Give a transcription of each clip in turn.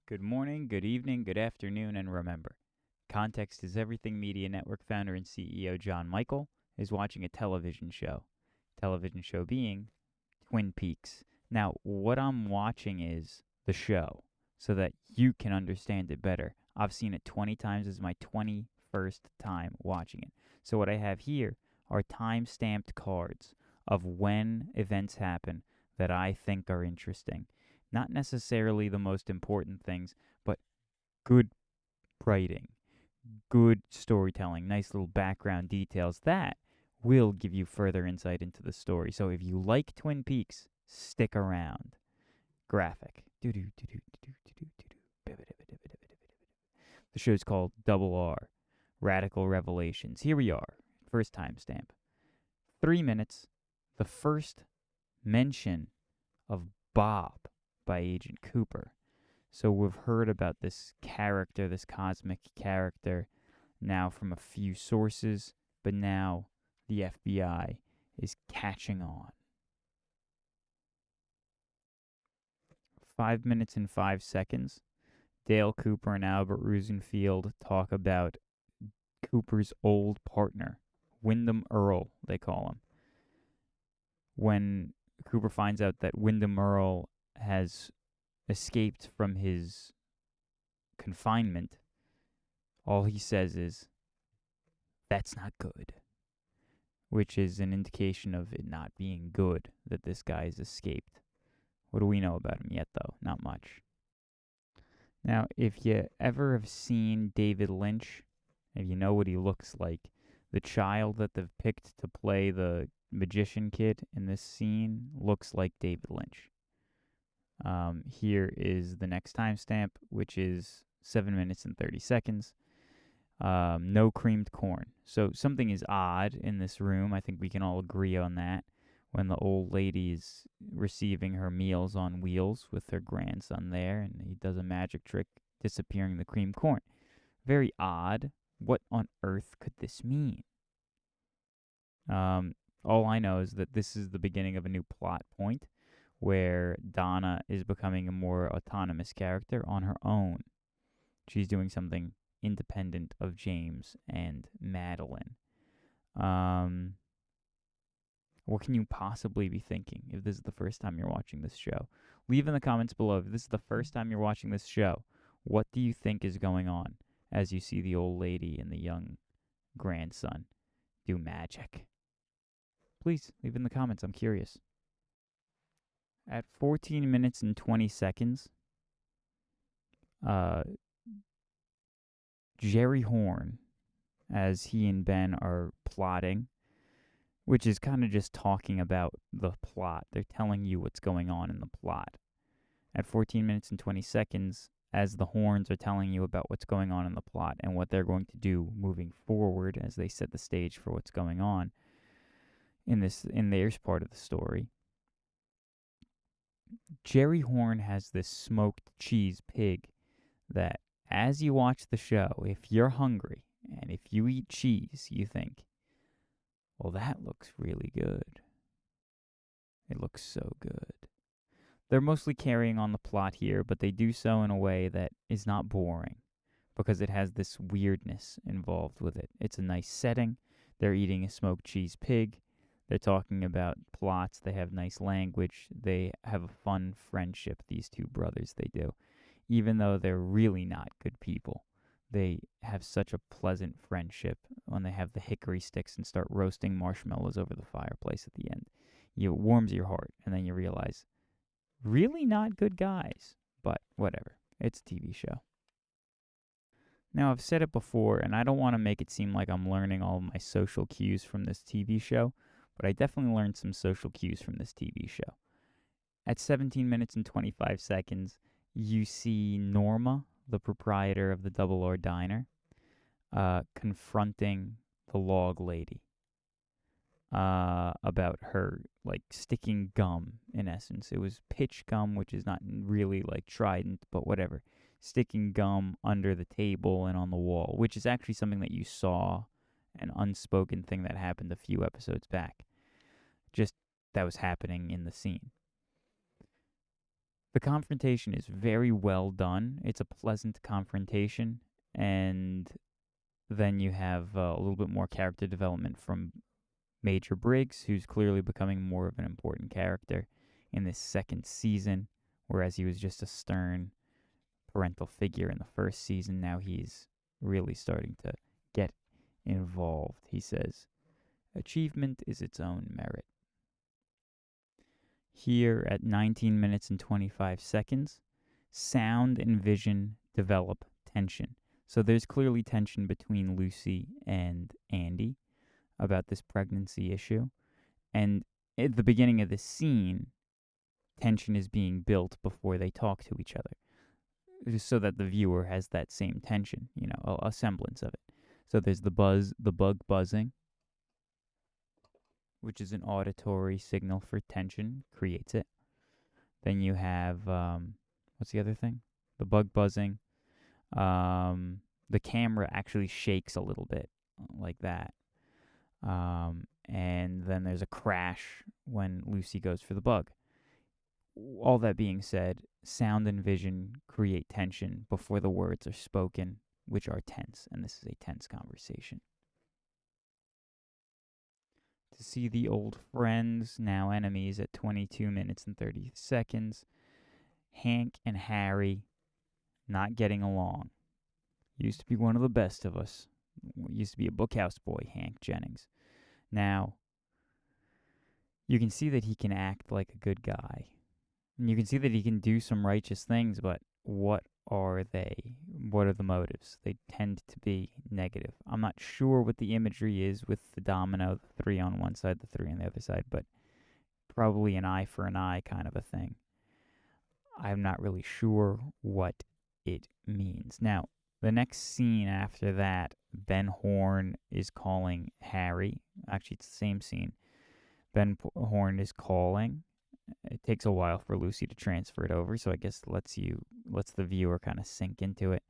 Good morning, good evening, good afternoon, and remember, context is everything. Media Network founder and CEO John Michael is watching a television show. Television show being Twin Peaks. Now, what I'm watching is the show so that you can understand it better. I've seen it 20 times. This is my 21st time watching it. So, what I have here are time stamped cards of when events happen that I think are interesting. Not necessarily the most important things, but good writing, good storytelling, nice little background details that will give you further insight into the story. So if you like Twin Peaks, stick around. Graphic. The show's called Double R, Radical Revelations. Here we are. First timestamp. 3 minutes. The first mention of Bob by Agent Cooper. So we've heard about this character, this cosmic character, now from a few sources, but now the FBI is catching on. 5 minutes and 5 seconds. Dale Cooper and Albert Rosenfield talk about Cooper's old partner, Wyndham Earl, they call him. When Cooper finds out that Wyndham Earl has escaped from his confinement, all he says is, "That's not good," which is an indication of it not being good that this guy has escaped. What do we know about him yet, though? Not much. Now, if you ever have seen David Lynch, if you know what he looks like, the child that they've picked to play the magician kid in this scene looks like David Lynch. Here is the next timestamp, which is 7 minutes and 30 seconds. No creamed corn. So something is odd in this room. I think we can all agree on that. When the old lady is receiving her meals on wheels with her grandson there, and he does a magic trick disappearing the creamed corn. Very odd. What on earth could this mean? All I know is that this is the beginning of a new plot point where Donna is becoming a more autonomous character on her own. She's doing something independent of James and Madeline. What can you possibly be thinking if this is the first time you're watching this show? Leave in the comments below if this is the first time you're watching this show. What do you think is going on as you see the old lady and the young grandson do magic? Please leave in the comments. I'm curious. At 14 minutes and 20 seconds, Jerry Horn, as he and Ben are plotting, which is kind of just talking about the plot. They're telling you what's going on in the plot. At 14 minutes and 20 seconds, as the Horns are telling you about what's going on in the plot and what they're going to do moving forward as they set the stage for what's going on in their part of the story, Jerry Horn has this smoked cheese pig that, as you watch the show, if you're hungry and if you eat cheese, you think, well, that looks really good. It looks so good. They're mostly carrying on the plot here, but they do so in a way that is not boring because it has this weirdness involved with it. It's a nice setting. They're eating a smoked cheese pig. They're talking about plots. They have nice language. They have a fun friendship, these two brothers, they do. Even though they're really not good people, they have such a pleasant friendship when they have the hickory sticks and start roasting marshmallows over the fireplace at the end. It warms your heart, and then you realize, really not good guys, but whatever. It's a TV show. Now, I've said it before, and I don't want to make it seem like I'm learning all of my social cues from this TV show, but I definitely learned some social cues from this TV show. At 17 minutes and 25 seconds, you see Norma, the proprietor of the Double R Diner, confronting the log lady about her, like, sticking gum, in essence. It was pitch gum, which is not really like Trident, but whatever. Sticking gum under the table and on the wall, which is actually something that you saw, an unspoken thing that happened a few episodes back. Just that was happening in the scene. The confrontation is very well done. It's a pleasant confrontation, and then you have a little bit more character development from Major Briggs, who's clearly becoming more of an important character in this second season, whereas he was just a stern parental figure in the first season. Now he's really starting to get involved, he says. Achievement is its own merit. Here at 19 minutes and 25 seconds, sound and vision develop tension. So there's clearly tension between Lucy and Andy about this pregnancy issue. And at the beginning of the scene, tension is being built before they talk to each other, so that the viewer has that same tension, a semblance of it. So there's the bug buzzing, which is an auditory signal for tension, creates it. Then you have, what's the other thing? The bug buzzing. The camera actually shakes a little bit, like that. And then there's a crash when Lucy goes for the bug. All that being said, sound and vision create tension before the words are spoken, which are tense, and this is a tense conversation. To see the old friends, now enemies, at 22 minutes and 30 seconds. Hank and Harry not getting along. Used to be one of the best of us. Used to be a bookhouse boy, Hank Jennings. Now, you can see that he can act like a good guy. And you can see that he can do some righteous things, but what are they? What are the motives? They tend to be negative. I'm not sure what the imagery is with the domino, the 3 on one side, the 3 on the other side, but probably an eye for an eye kind of a thing. I'm not really sure what it means. Now, the next scene after that, Ben Horn is calling Harry. Actually, it's the same scene. Ben Horn is calling. It takes a while for Lucy to transfer it over, so I guess lets the viewer kind of sink into it.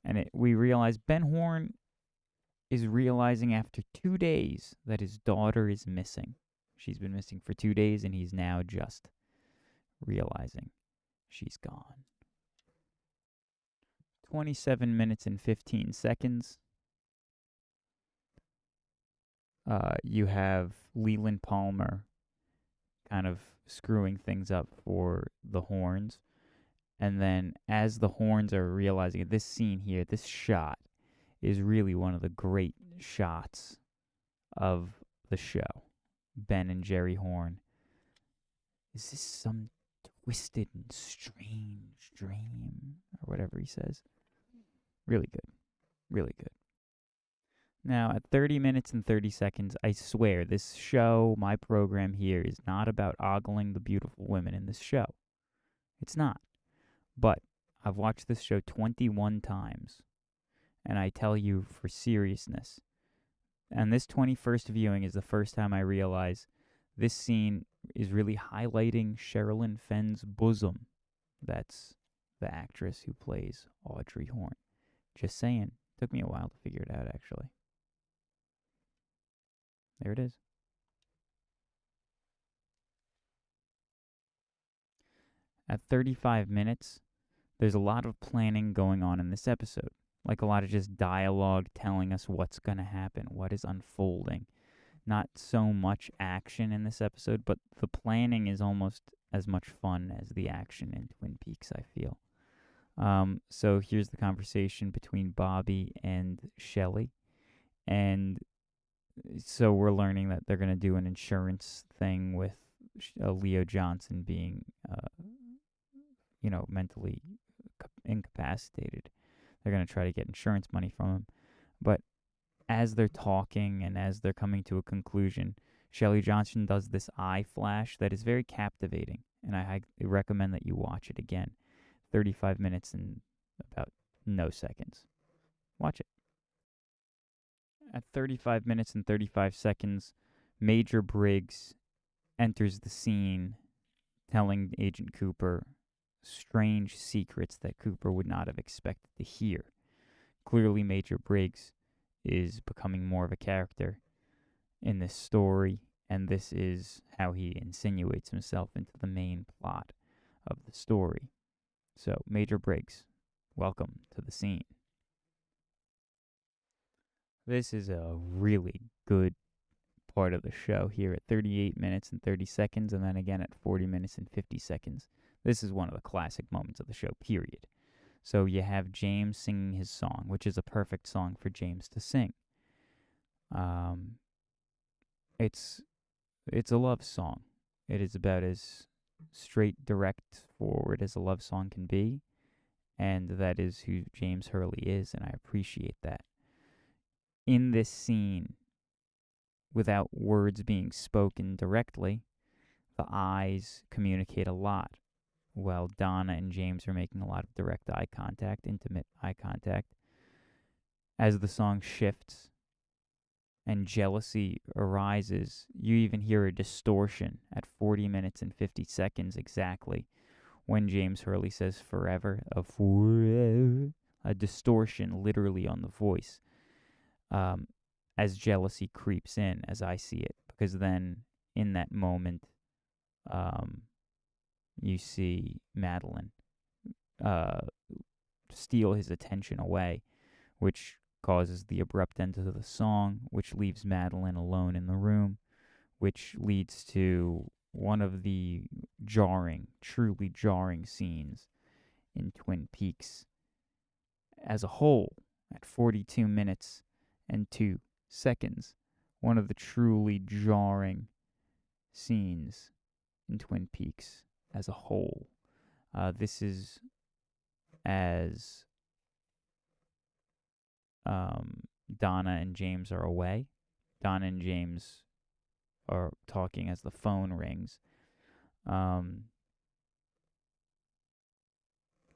And we realize Ben Horn is realizing after 2 days that his daughter is missing. She's been missing for 2 days, and he's now just realizing she's gone. 27 minutes and 15 seconds. You have Leland Palmer kind of screwing things up for the Horns. And then as the Horns are realizing it, this scene here, this shot, is really one of the great shots of the show. Ben and Jerry Horn. Is this some twisted and strange dream? Or whatever he says. Really good. Really good. Now, at 30 minutes and 30 seconds, I swear, this show, my program here, is not about ogling the beautiful women in this show. It's not. But I've watched this show 21 times, and I tell you for seriousness, and this 21st viewing is the first time I realize this scene is really highlighting Sherilyn Fenn's bosom. That's the actress who plays Audrey Horne. Just saying. Took me a while to figure it out, actually. There it is. At 35 minutes, there's a lot of planning going on in this episode. Like a lot of just dialogue telling us what's going to happen, what is unfolding. Not so much action in this episode, but the planning is almost as much fun as the action in Twin Peaks, I feel. So here's the conversation between Bobby and Shelley. And so we're learning that they're going to do an insurance thing with Leo Johnson being, mentally incapacitated. They're going to try to get insurance money from him. But as they're talking and as they're coming to a conclusion, Shelley Johnson does this eye flash that is very captivating. And I recommend that you watch it again. 35 minutes and about no seconds. Watch it. At 35 minutes and 35 seconds, Major Briggs enters the scene telling Agent Cooper strange secrets that Cooper would not have expected to hear. Clearly, Major Briggs is becoming more of a character in this story, and this is how he insinuates himself into the main plot of the story. So, Major Briggs, welcome to the scene. This is a really good part of the show here at 38 minutes and 30 seconds, and then again at 40 minutes and 50 seconds. This is one of the classic moments of the show, period. So you have James singing his song, which is a perfect song for James to sing. It's a love song. It is about as straight, direct, forward as a love song can be, and that is who James Hurley is, and I appreciate that. In this scene, without words being spoken directly, the eyes communicate a lot. While Donna and James are making a lot of direct eye contact, intimate eye contact. As the song shifts and jealousy arises, you even hear a distortion at 40 minutes and 50 seconds exactly when James Hurley says forever, a distortion literally on the voice. As jealousy creeps in, as I see it, because then in that moment, you see Madeline steal his attention away, which causes the abrupt end to the song, which leaves Madeline alone in the room, which leads to one of the truly jarring scenes in Twin Peaks as a whole at 42 minutes and 2 seconds. One of the truly jarring scenes in Twin Peaks as a whole. This is as Donna and James are away. Donna and James are talking as the phone rings.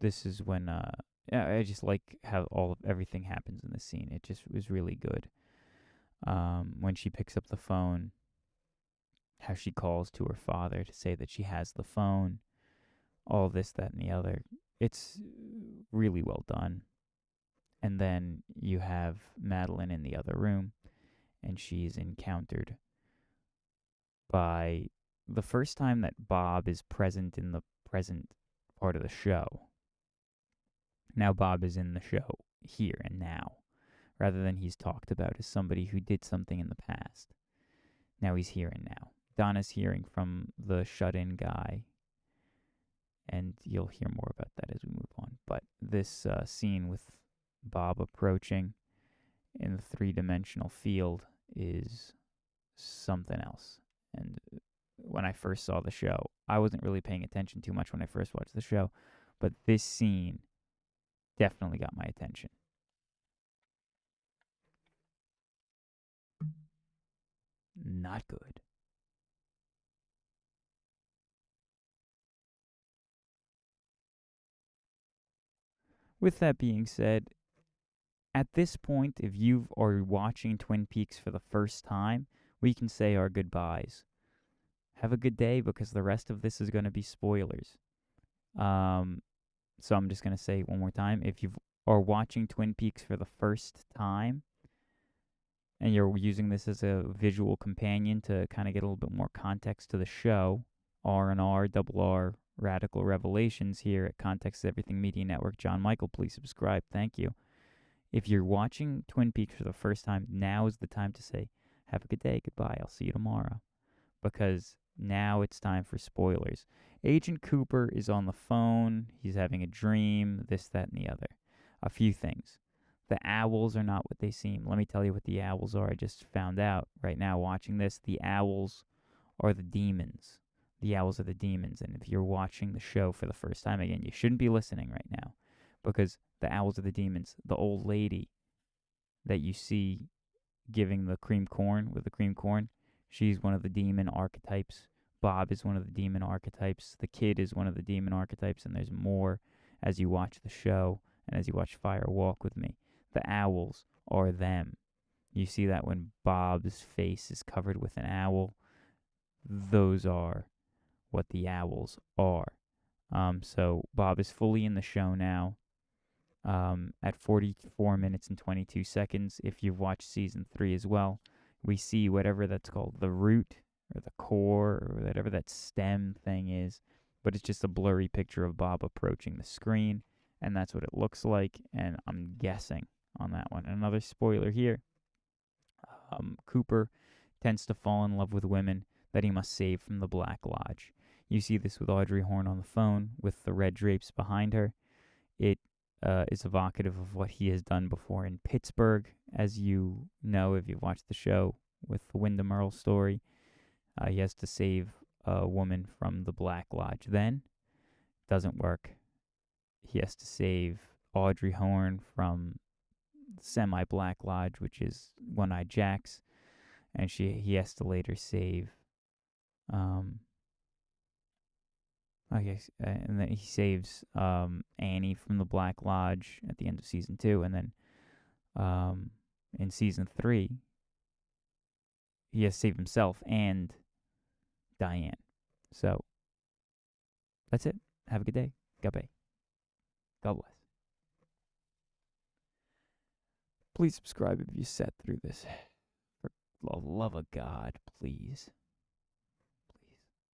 This is when I just like how everything happens in the scene. It just was really good. When she picks up the phone, how she calls to her father to say that she has the phone, all this, that, and the other. It's really well done. And then you have Madeline in the other room, and she's encountered by the first time that Bob is present in the present part of the show. Now Bob is in the show here and now, rather than he's talked about as somebody who did something in the past. Now he's here and now. Donna's hearing from the shut-in guy, and you'll hear more about that as we move on. But this scene with Bob approaching in the three-dimensional field is something else. And when I first saw the show, I wasn't really paying attention too much when I first watched the show, but this scene definitely got my attention. Not good. With that being said, at this point, if you are watching Twin Peaks for the first time, we can say our goodbyes. Have a good day, because the rest of this is going to be spoilers. So I'm just going to say it one more time. If you are watching Twin Peaks for the first time, and you're using this as a visual companion to kind of get a little bit more context to the show, R&R, double R, Radical Revelations here at Context Everything Media Network. John Michael, please subscribe. Thank you. If you're watching Twin Peaks for the first time, now is the time to say, have a good day, goodbye, I'll see you tomorrow. Because now it's time for spoilers. Agent Cooper is on the phone. He's having a dream, this, that, and the other. A few things. The owls are not what they seem. Let me tell you what the owls are. I just found out right now watching this. The owls are the demons. The owls are the demons. And if you're watching the show for the first time, again, you shouldn't be listening right now, because the owls are the demons. The old lady that you see giving the cream corn with the cream corn, she's one of the demon archetypes. Bob is one of the demon archetypes. The kid is one of the demon archetypes, and there's more as you watch the show and as you watch Fire Walk with Me. The owls are them. You see that when Bob's face is covered with an owl. Those are what the owls are. So Bob is fully in the show now. At 44 minutes and 22 seconds, if you've watched season 3 as well, we see whatever that's called, the root or the core or whatever that stem thing is. but it's just a blurry picture of Bob approaching the screen, and that's what it looks like, and I'm guessing on that one. Another spoiler here. Cooper tends to fall in love with women that he must save from the Black Lodge. You see this with Audrey Horne on the phone with the red drapes behind her. It is evocative of what he has done before in Pittsburgh, as you know if you've watched the show with the Wyndham Earle story. He has to save a woman from the Black Lodge. Then, doesn't work. He has to save Audrey Horne from semi-Black Lodge, which is One-Eyed Jack's, and he has to later save. And then he saves Annie from the Black Lodge at the end of season 2, and then in season 3, he has to save himself and Diane. So that's it. Have a good day. God bless. Please subscribe if you sat through this. For the love of God, please.